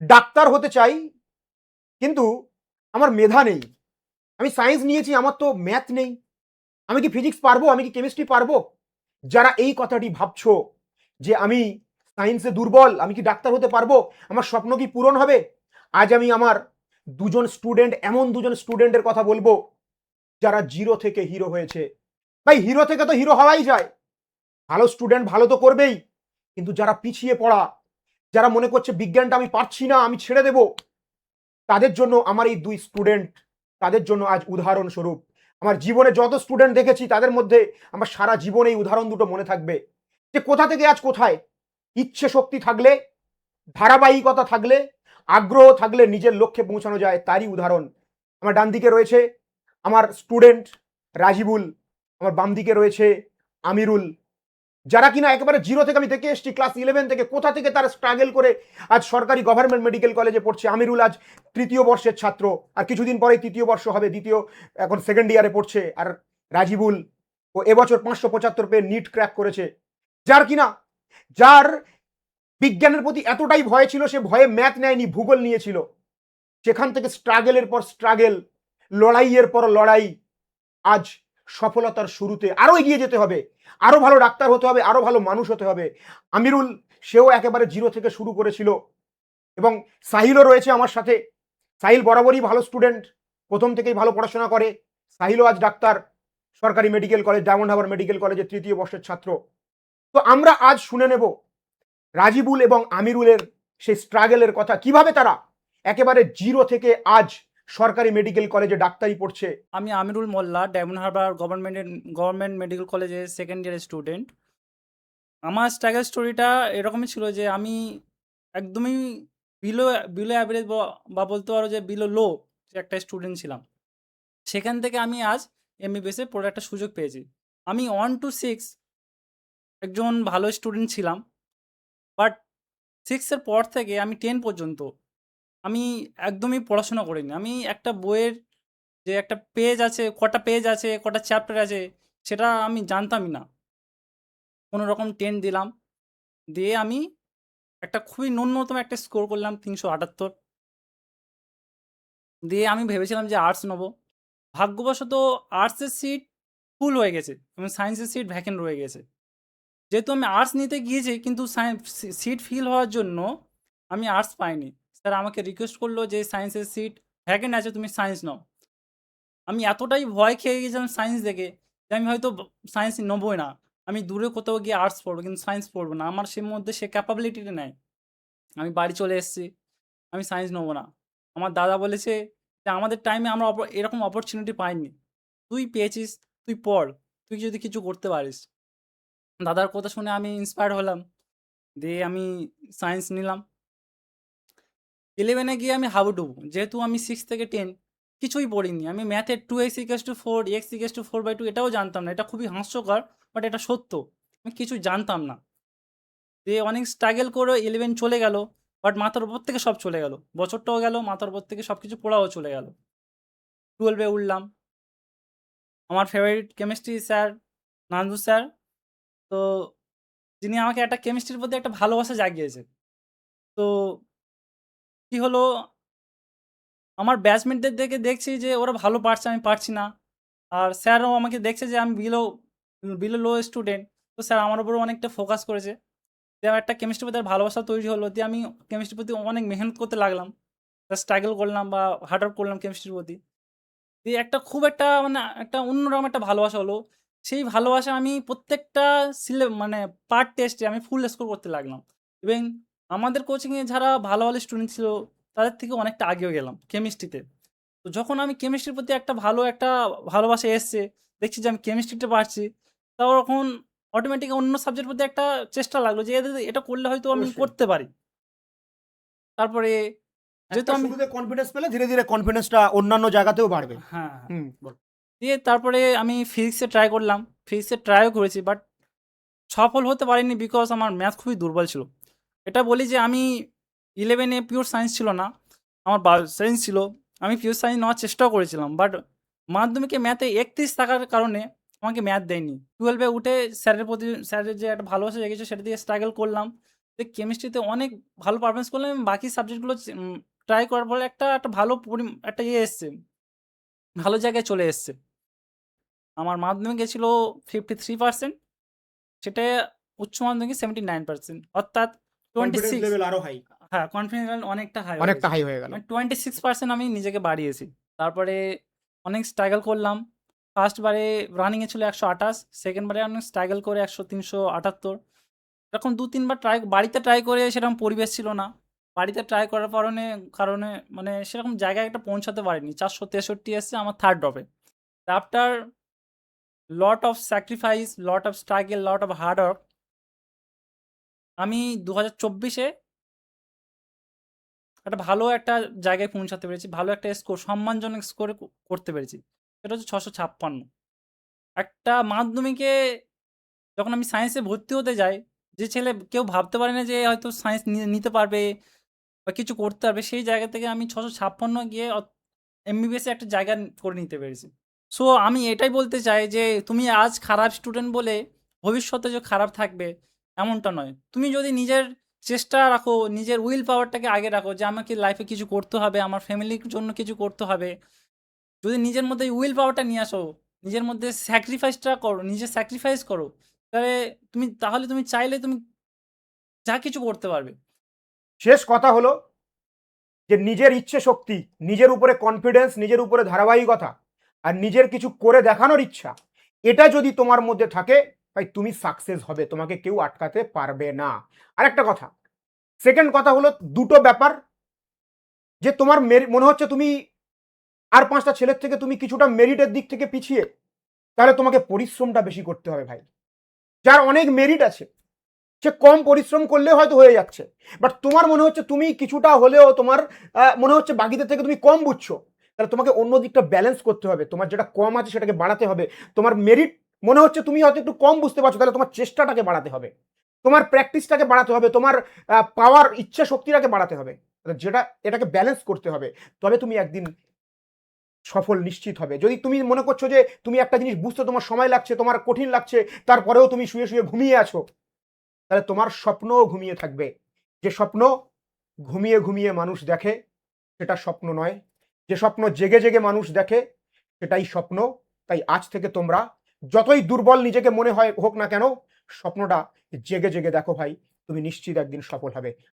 Doctor হতে চাই, কিন্তু আমার মেধা নেই। আমি সায়েন্স নিয়েছি, আমার তো ম্যাথ নেই। আমি কি ফিজিক্স পারবো? আমি কি কেমিস্ট্রি পারবো? যারা এই কথাটি ভাবছো যে আমি সায়েন্সে দুর্বল, আমি কি ডাক্তার হতে পারবো? আমার স্বপ্ন কি পূরণ হবে? আজ আমি আমার এমন দুজন স্টুডেন্টের কথা বলবো যারা জিরো থেকে হিরো হয়েছে। ভাই, হিরো থেকে তো হিরো হওয়াই যায়। ভালো স্টুডেন্ট ভালো তো করবেই, কিন্তু যারা পিছিয়ে পড়া, যারা মনে করছে বিজ্ঞানটা আমি পারছি না, আমি ছেড়ে দেব, তাদের জন্য আমার এই দুই স্টুডেন্ট, তাদের জন্য আজ উদাহরণস্বরূপ। আমার জীবনে যত স্টুডেন্ট দেখেছি তাদের মধ্যে আমার সারা জীবনে এই উদাহরণ দুটো মনে থাকবে, যে কোথা থেকে আজ কোথায়। ইচ্ছে শক্তি থাকলে, ধারাবাহিকতা থাকলে, আগ্রহ থাকলে নিজের লক্ষ্যে পৌঁছানো যায়, তারই উদাহরণ। আমার ডান দিকে রয়েছে আমার স্টুডেন্ট রাজিবুল, আমার বাম দিকে রয়েছে আমিরুল, যারা কিনা একেবারে জিরো থেকে আমি দেখে এসেছি, ক্লাস 11 থেকে কোথা থেকে তারা স্ট্রাগল করে আজ সরকারি গভর্নমেন্ট মেডিকেল কলেজে পড়ছে। আমিরুল আজ তৃতীয় বর্ষের ছাত্র, আর কিছুদিন পরেই তৃতীয় বর্ষ হবে, দ্বিতীয় এখন সেকেন্ড ইয়ারে পড়ছে। আর রাজিবুল, ও এবছর 575 পেয়ে নিট ক্র্যাক করেছে। যার বিজ্ঞানের প্রতি এতটাই ভয় ছিল, সে ভয়ে ম্যাথ নেয়নি, ভূগোল নিয়েছিল। সেখান থেকে স্ট্রাগলের পর স্ট্রাগল, লড়াইয়ের পর লড়াই, আজ সফলতার শুরুতে। আরো এগিয়ে যেতে হবে, আরো ভালো ডাক্তার হতে হবে, আরো ভালো মানুষ হতে হবে। আমিরুল, সেও একেবারে জিরো থেকে শুরু করেছিল। এবং সাহিলও রয়েছে আমার সাথে। সাহিল বরাবরই ভালো স্টুডেন্ট, প্রথম থেকেই ভালো পড়াশোনা করে। সাহিলও আজ ডাক্তার, সরকারি medical college, diamond Harbour medical কলেজের তৃতীয় বর্ষের ছাত্র। তো আমরা আজ শুনে নেব রাজিবুল এবং আমিরুলের সেই স্ট্রাগলের কথা, কিভাবে তারা একেবারে জিরো থেকে আজ সরকারি মেডিকেল কলেজে ডাক্তারি পড়ছে। আমি আমিরুল মোল্লা, ডায়মন্ড হারবার গভর্নমেন্ট মেডিকেল কলেজের সেকেন্ড ইয়ারের স্টুডেন্ট। আমার স্ট্রাগল স্টোরিটা এরকমই ছিল যে আমি একদমই বিলো বিলো অ্যাভারেজ বা বলতে পারো যে বিলো লো একটা স্টুডেন্ট ছিলাম। সেখান থেকে আমি আজ এমবিবিএসে পড়ার একটা সুযোগ পেয়েছি। আমি 1 to 6 একজন ভালো স্টুডেন্ট ছিলাম, বাট 6 এর পর থেকে আমি 10 পর্যন্ত আমি একদমই পড়াশোনা করিনি। আমি একটা বইয়ের যে একটা পেজ আছে, কটা চ্যাপ্টার আছে, সেটা আমি জানতামই না। কোনো রকম 10 দিলাম, দিয়ে আমি একটা খুবই ন্যূনতম একটা স্কোর করলাম 378। দিয়ে আমি ভেবেছিলাম যে আর্টস নেবো। ভাগ্যবশত আর্টসের সিট ফুল হয়ে গেছে এবং সায়েন্সের সিট ভ্যাকেন্ট রয়ে গেছে। যেহেতু আমি আর্টস নিতে গিয়েছি, কিন্তু সিট ফিল হওয়ার জন্য আমি আর্টস পাইনি। স্যার আমাকে রিকোয়েস্ট করলো যে সায়েন্সের সিট ভ্যাকেন্ট আছে, তুমি সায়েন্স নাও। আমি এতটাই ভয় খেয়ে গেছিলাম সায়েন্স দেখে যে আমি হয়তো সায়েন্স নেবই না। আমি দূরে কোথাও গিয়ে আর্টস পড়বো, কিন্তু সায়েন্স পড়বো না। আমার সে মধ্যে সে ক্যাপাবিলিটিটা নেই। আমি বাড়ি চলে এসেছি, আমি সায়েন্স নেবো না। আমার দাদা বলেছে যে আমাদের টাইমে আমরা এরকম অপরচুনিটি পাইনি। তুই পেয়েছিস, তুই পড়, তুই যদি কিছু করতে পারিস। দাদার কথা শুনে আমি ইন্সপায়ার্ড হলাম, দিয়ে আমি সায়েন্স নিলাম। 11-এ গিয়ে আমি হাবুডুবু, যেহেতু আমি 6 থেকে 10 কিছুই পড়িনি। আমি ম্যাথের 2x=4, x=4/2 এটাও জানতাম না। এটা খুবই হাস্যকর, বাট এটা সত্য। আমি কিছু জানতাম না। দিয়ে অনেক স্ট্রাগল করে 11 চলে গেল, বাট মাথার উপর থেকে সব চলে গেল। বছরটাও গেল, মাথার উপর থেকে সব কিছু পড়াও চলে গেল। 12-এ উঠলাম। আমার favourite chemistry sir Nandu sir. তো যিনি আমাকে একটা কেমিস্ট্রির প্রতি একটা ভালোবাসা জাগিয়েছে। তো কি হলো, আমার ব্যাচমেটদের দেখে দেখছি যে ওরা ভালো পারছে, আমি পারছি না। আর স্যারও আমাকে দেখছে যে আমি বিলো লো স্টুডেন্ট। তো স্যার আমার উপরও অনেকটা ফোকাস করেছে। দিয়ে আমার একটা কেমিস্ট্রির প্রতি ভালোবাসা তৈরি হলো। দিয়ে আমি কেমিস্ট্রির প্রতি অনেক মেহনত করতে লাগলাম। স্ট্রাগল করলাম বা হার্ড ওয়ার্ক করলাম কেমিস্ট্রির প্রতি। দিয়ে খুব একটা মানে একটা অন্যরকম একটা ভালোবাসা হলো। সেই ভালোবাসা আমি প্রত্যেকটা মানে পার্ট টেস্টে আমি ফুল স্কোর করতে লাগলাম। এবং আমাদের কোচিংয়ে যারা ভালো, ভালো স্টুডেন্ট ছিল তাদের থেকে অনেকটা আগেও গেলাম কেমিস্ট্রিতে। তো যখন আমি কেমিস্ট্রির প্রতি একটা ভালোবাসা এসছে, দেখছি যে আমি কেমিস্ট্রিটা পারছি, তখন অটোমেটিক অন্য সাবজেক্টের প্রতি একটা চেষ্টা লাগলো যে এটা করলে হয়তো আমি অবশ্যই। করতে পারি। তারপরে যেহেতু একটা আমি শুরুতে কনফিডেন্স পেলে ধীরে ধীরে কনফিডেন্সটা অন্যান্য জায়গাতেও বাড়বে। হ্যাঁ, হ্যাঁ। বল। দিয়ে তারপরে আমি ফিজিক্সে ট্রাই করলাম। ফিজিক্সে ট্রাইও করেছি, বাট সফল হতে পারিনি বিকজ আমার ম্যাথ খুবই দুর্বল ছিল। এটা বলি যে আমি 11-এ পিওর সায়েন্স ছিল না, আমার সায়েন্স ছিল। আমি পিওর সায়েন্স নেওয়ার চেষ্টাও করেছিলাম, বাট মাধ্যমিকে ম্যাথে 31 থাকার কারণে আমাকে ম্যাথ দেয়নি। 12-এ উঠে স্যারের যে একটা ভালোবাসা জেগেছে সেটা দিয়ে স্ট্রাগল করলাম। যে কেমিস্ট্রিতে অনেক ভালো পারফরমেন্স করলাম এবং বাকি সাবজেক্টগুলো ট্রাই করার ফলে একটা ভালো একটা ইয়ে এসছে, ভালো জায়গায় চলে এসছে। আমার মাধ্যমিকে ছিল 53%, সেটা উচ্চ মাধ্যমিকে 79%, অর্থাৎ কনফিডেন্স 26। লেভেল আরো হাই, হ্যাঁ, কনফিডেন্স লেভেল অনেকটা হাই হয়ে অনেকটা গেছে। হাই হয়ে গেল। মানে 26% আমি নিজেকে বাড়িয়েছি। তারপরে অনেক স্ট্রাগল করলাম। ফার্স্ট বারে রানিংয়ে ছিল 128, সেকেন্ড বারে অনেক স্ট্রাগল করে 378। এরকম ২-৩ বার বাড়িতে ট্রাই করে সেরকম পরিবেশ ছিল না। বাড়িতে ট্রাই করার কারণে মানে সেরকম জায়গায় একটা পৌঁছাতে পারিনি। 463 এসছে আমার থার্ড ড্রপে। After lot of sacrifice, lot of struggle, lot of hard work আমি ২০২৪ এ ভালো একটা জায়গায় পৌঁছাতে পেরেছি। ভালো একটা স্কোর, সম্মানজনক স্কোরে করতে পেরেছি। সেটা হচ্ছে 656। একটা মাধ্যমিকে যখন আমি সায়েন্সে ভর্তি হতে যাই, যে ছেলে কেউ ভাবতে পারে না যে হয়তো সায়েন্স নিতে পারবে বা কিছু করতে পারবে, সেই জায়গা থেকে আমি 656 গিয়ে এমবিবিএসে একটা জায়গা করে নিতে পেরেছি। সো আমি এটাই বলতে চাই যে তুমি আজ খারাপ স্টুডেন্ট বলে ভবিষ্যতে যে খারাপ থাকবে এমনটা নয়। তুমি যদি নিজের চেষ্টা রাখো, নিজের উইল পাওয়ারটাকে আগে রাখো যে আমাকে লাইফে কিছু করতে হবে, আমার ফ্যামিলির জন্য কিছু করতে হবে। যদি নিজের মধ্যে উইল পাওয়ারটা নিয়ে আসো, নিজের মধ্যে স্যাক্রিফাইসটা করো, নিজে স্যাক্রিফাইস করো, তাহলে তুমি চাইলে তুমি যা কিছু করতে পারবে। শেষ কথা হলো যে নিজের ইচ্ছে শক্তি, নিজের উপরে কনফিডেন্স, নিজের উপরে ধারাবাহিকতা আর নিজের কিছু করে দেখানোর ইচ্ছা, এটা যদি তোমার মধ্যে থাকে ভাই তুমি সাকসেস হবে, তোমাকে কেউ আটকাতে পারবে না। আর একটা কথা, সেকেন্ড কথা হলো দুটো ব্যাপার, যে তোমার মনে হচ্ছে তুমি আর 5টা ছেলের থেকে তুমি কিছুটা মেরিটের দিক থেকে পিছিয়ে, তাহলে তোমাকে পরিশ্রমটা বেশি করতে হবে ভাই। যার অনেক মেরিট আছে সে কম পরিশ্রম করলে হয়তো হয়ে যাচ্ছে, বাট তোমার মনে হচ্ছে তুমি কিছুটা হলেও তোমার মনে হচ্ছে বাকিদের থেকে তুমি কম বুঝছো, তাহলে তোমাকে অন্য দিকটা ব্যালেন্স করতে হবে, তোমার যেটা কম আছে সেটাকে বাড়াতে হবে। তোমার মেরিট মনে হচ্ছে তুমি হয়তো একটু কম বুঝতে পারছো, তাহলে তোমার চেষ্টাটাকে বাড়াতে হবে, তোমার প্র্যাকটিসটাকে বাড়াতে হবে, তোমার পাওয়ার ইচ্ছা শক্তিটাকে বাড়াতে হবে, যেটা এটাকে ব্যালেন্স করতে হবে, তবে তুমি একদিন সফল নিশ্চিত হবে। যদি তুমি মনে করছো যে তুমি একটা জিনিস বুঝতে তোমার সময় লাগছে, তোমার কঠিন লাগছে, তারপরেও তুমি শুয়ে শুয়ে ঘুমিয়ে আছো, তাহলে তোমার স্বপ্নও ঘুমিয়ে থাকবে। যে স্বপ্ন ঘুমিয়ে ঘুমিয়ে মানুষ দেখে সেটা স্বপ্ন নয়, যে স্বপ্ন জেগে জেগে মানুষ দেখে সেটাই স্বপ্ন। তাই আজ থেকে তোমরা যতই দুর্বল নিজেকে মনে হয় হোক না কেন, স্বপ্নটা জেগে জেগে দেখো ভাই, তুমি নিশ্চিত একদিন সফল হবে।